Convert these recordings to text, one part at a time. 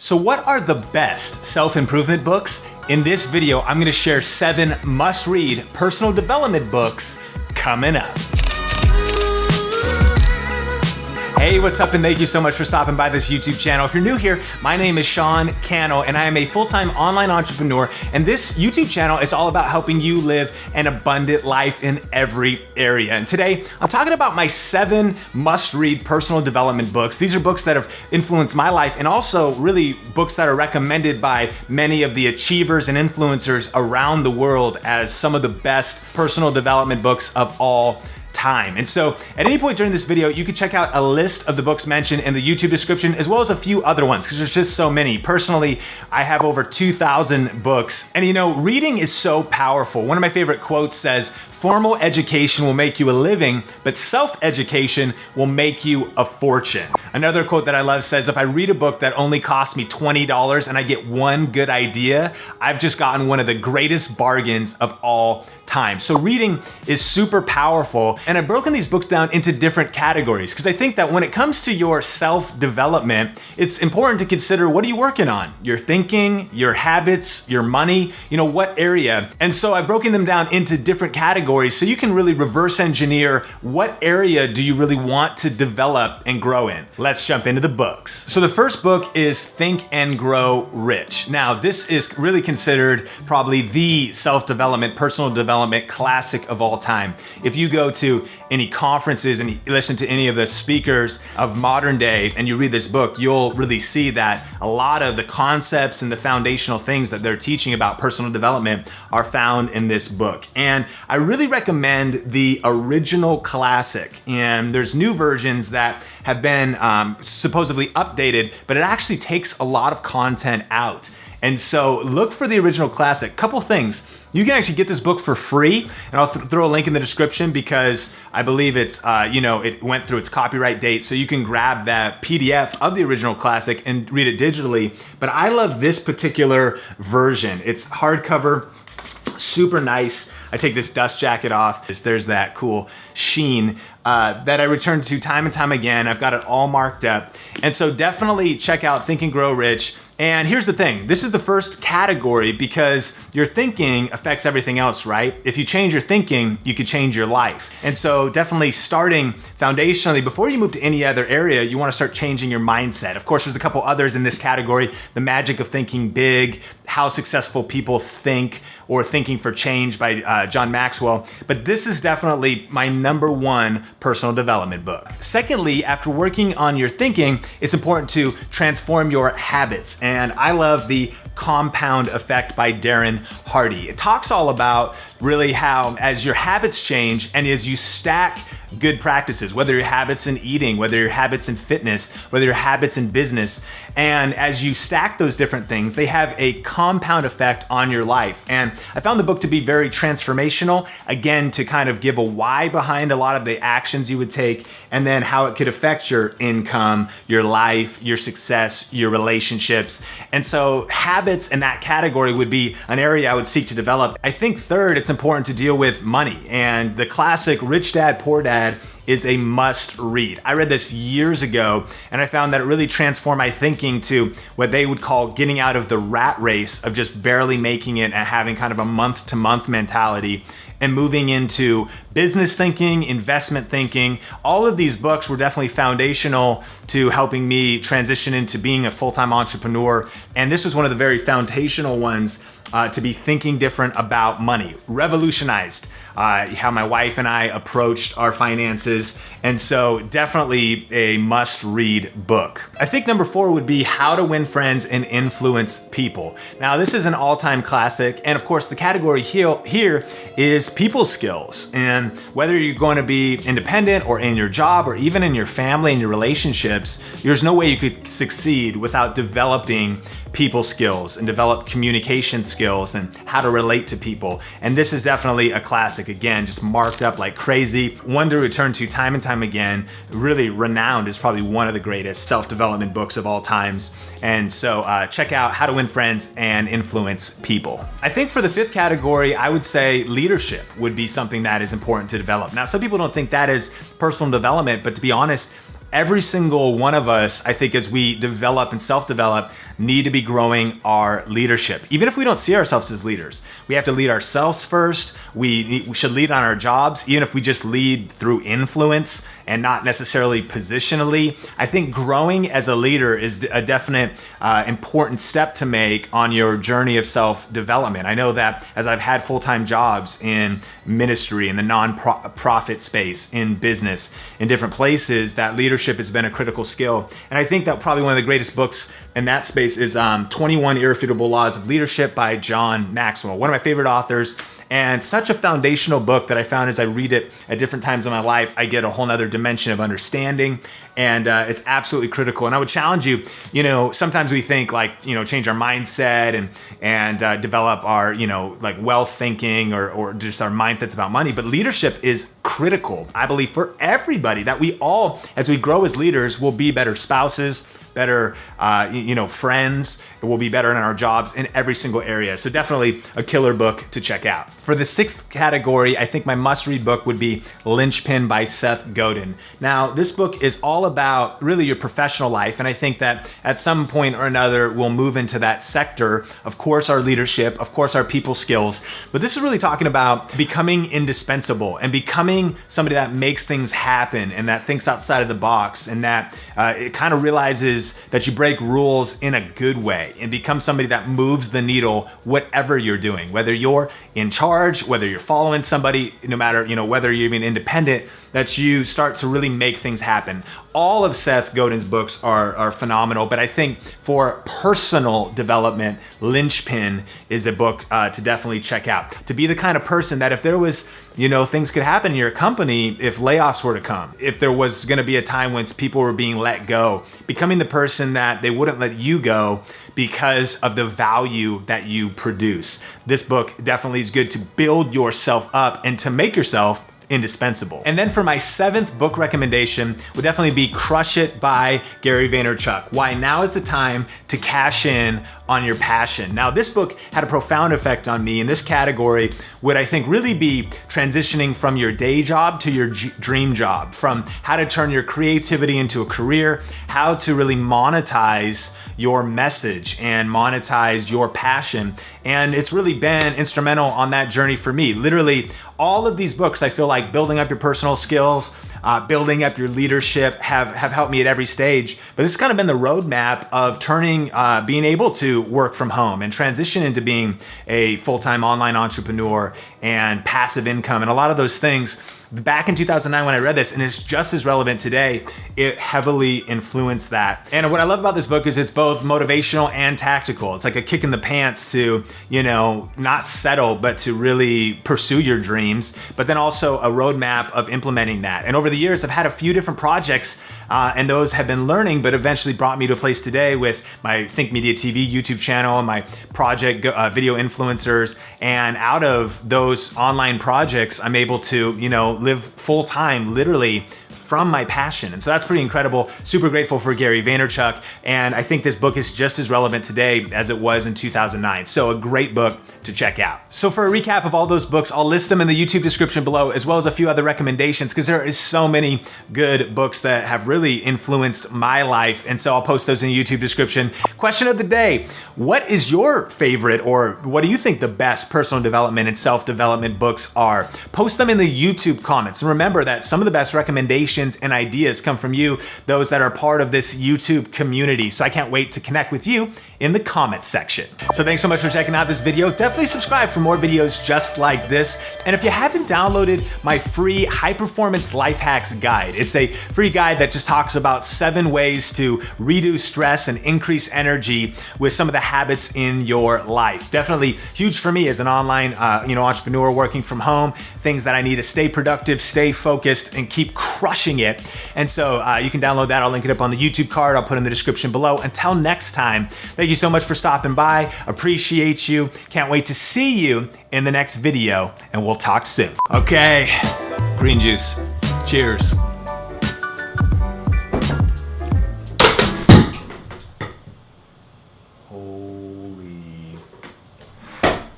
So what are the best self-improvement books? In this video, I'm gonna share 7 must-read personal development books coming up. Hey, what's up, and thank you so much for stopping by this YouTube channel. If you're new here, my name is Sean Cannell, and I am a full-time online entrepreneur, and this YouTube channel is all about helping you live an abundant life in every area. And today, I'm talking about my 7 must-read personal development books. These are books that have influenced my life, and also really books that are recommended by many of the achievers and influencers around the world as some of the best personal development books of all time. And so at any point during this video, you can check out a list of the books mentioned in the YouTube description, as well as a few other ones, because there's just so many. Personally, I have over 2,000 books. And you know, reading is so powerful. One of my favorite quotes says, "Formal education will make you a living, but self-education will make you a fortune." Another quote that I love says, "If I read a book that only costs me $20 and I get one good idea, I've just gotten one of the greatest bargains of all time." So reading is super powerful. And I've broken these books down into different categories because I think that when it comes to your self-development, it's important to consider, what are you working on? Your thinking, your habits, your money, what area? And so I've broken them down into different categories so you can really reverse engineer what area do you really want to develop and grow in. Let's jump into the books. So the first book is Think and Grow Rich. Now, this is really considered probably the self-development, personal development classic of all time. If you go to any conferences and listen to any of the speakers of modern day and you read this book, you'll really see that a lot of the concepts and the foundational things that they're teaching about personal development are found in this book. And I really recommend the original classic. And there's new versions that have been supposedly updated, but it actually takes a lot of content out. And so look for the original classic. Couple things. You can actually get this book for free, and I'll throw a link in the description because I believe it's, it went through its copyright date, so you can grab that PDF of the original classic and read it digitally. But I love this particular version. It's hardcover, super nice. I take this dust jacket off. There's that cool sheen that I return to time and time again. I've got it all marked up. And so definitely check out Think and Grow Rich. And here's the thing, this is the first category because your thinking affects everything else, right? If you change your thinking, you could change your life. And so definitely starting foundationally, before you move to any other area, you wanna start changing your mindset. Of course, there's a couple others in this category, The Magic of Thinking Big, How Successful People Think, or Thinking for Change by John Maxwell. But this is definitely my #1 personal development book. Secondly, after working on your thinking, it's important to transform your habits. And I love The Compound Effect by Darren Hardy. It talks all about really how as your habits change and as you stack good practices, whether your habits in eating, whether your habits in fitness, whether your habits in business, and as you stack those different things, they have a compound effect on your life. And I found the book to be very transformational, again, to kind of give a why behind a lot of the actions you would take, and then how it could affect your income, your life, your success, your relationships. And so habits in that category would be an area I would seek to develop. I think third, it's important to deal with money, and the classic Rich Dad, Poor Dad is a must read. I read this years ago and I found that it really transformed my thinking to what they would call getting out of the rat race of just barely making it and having kind of a month-to-month mentality and moving into business thinking, investment thinking. All of these books were definitely foundational to helping me transition into being a full-time entrepreneur. And this was one of the very foundational ones to be thinking different about money. Revolutionized how my wife and I approached our finances. And so definitely a must-read book. I think #4 would be How to Win Friends and Influence People. Now, this is an all-time classic. And of course, the category here is people skills. And whether you're going to be independent or in your job or even in your family and your relationships, there's no way you could succeed without developing people skills and develop communication skills and how to relate to people. And this is definitely a classic. Again, just marked up like crazy. One to return to time and time again. Really renowned as probably one of the greatest self-development books of all times. And so check out How to Win Friends and Influence People. I think for the 5th category, I would say leadership would be something that is important to develop. Now, some people don't think that is personal development, but to be honest, every single one of us, I think, as we develop and self-develop, need to be growing our leadership. Even if we don't see ourselves as leaders, we have to lead ourselves first. We should lead on our jobs, even if we just lead through influence and not necessarily positionally. I think growing as a leader is a definite important step to make on your journey of self-development. I know that as I've had full-time jobs in ministry, in the non-profit space, in business, in different places, that leadership has been a critical skill. And I think that probably one of the greatest books in that space is 21 Irrefutable Laws of Leadership by John Maxwell, one of my favorite authors. And such a foundational book that I found as I read it at different times in my life, I get a whole nother dimension of understanding, and it's absolutely critical. And I would challenge you, sometimes we think change our mindset and develop our, wealth thinking or just our mindsets about money. But leadership is critical, I believe, for everybody, that we all, as we grow as leaders, will be better spouses, better, friends. It will be better in our jobs in every single area. So definitely a killer book to check out. For the sixth category, I think my must-read book would be Linchpin by Seth Godin. Now, this book is all about really your professional life, and I think that at some point or another, we'll move into that sector. Of course, our leadership, of course, our people skills, but this is really talking about becoming indispensable and becoming somebody that makes things happen and that thinks outside of the box, and that it kind of realizes that you break rules in a good way and become somebody that moves the needle, whatever you're doing, whether you're in charge, whether you're following somebody, no matter, whether you're even independent, that you start to really make things happen. All of Seth Godin's books are phenomenal, but I think for personal development, Linchpin is a book to definitely check out. To be the kind of person that if there was, things could happen in your company, if layoffs were to come, if there was going to be a time when people were being let go, becoming the person that they wouldn't let you go because of the value that you produce. This book definitely is good to build yourself up and to make yourself indispensable. And then for my seventh book recommendation would definitely be Crush It by Gary Vaynerchuk. Why now is the time to cash in on your passion. Now, this book had a profound effect on me, and this category would, I think, really be transitioning from your day job to your dream job, from how to turn your creativity into a career, how to really monetize your message and monetize your passion. And it's really been instrumental on that journey for me. Literally, all of these books, I feel like building up your personal skills, building up your leadership have helped me at every stage. But this has kind of been the roadmap of turning, being able to work from home and transition into being a full-time online entrepreneur and passive income and a lot of those things. Back in 2009 when I read this, and it's just as relevant today, it heavily influenced that. And what I love about this book is it's both motivational and tactical. It's like a kick in the pants to, not settle, but to really pursue your dreams, but then also a roadmap of implementing that. And over the years, I've had a few different projects and those have been learning, but eventually brought me to a place today with my Think Media TV YouTube channel and my project Video Influencers. And out of those online projects, I'm able to, live full time, literally from my passion. And so that's pretty incredible. Super grateful for Gary Vaynerchuk. And I think this book is just as relevant today as it was in 2009. So a great book to check out. So for a recap of all those books, I'll list them in the YouTube description below, as well as a few other recommendations, because there is so many good books that have really influenced my life. And so I'll post those in the YouTube description. Question of the day: what is your favorite, or what do you think the best personal development and self-development books are? Post them in the YouTube comments. And remember that some of the best recommendations and ideas come from you, those that are part of this YouTube community. So I can't wait to connect with you in the comments section. So thanks so much for checking out this video. Definitely subscribe for more videos just like this. And if you haven't downloaded my free high performance life hacks guide, it's a free guide that just talks about 7 ways to reduce stress and increase energy with some of the habits in your life. Definitely huge for me as an online entrepreneur working from home, things that I need to stay productive, stay focused, and keep crushing it. And so you can download that. I'll link it up on the YouTube card. I'll put in the description below. Until next time, thank you so much for stopping by. Appreciate you. Can't wait to see you in the next video, and we'll talk soon. Okay, green juice. Cheers. Holy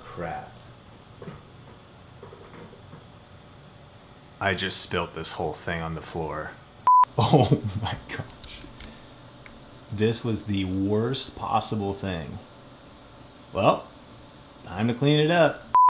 crap. I just spilt this whole thing on the floor. Oh my gosh. This was the worst possible thing. Well, time to clean it up.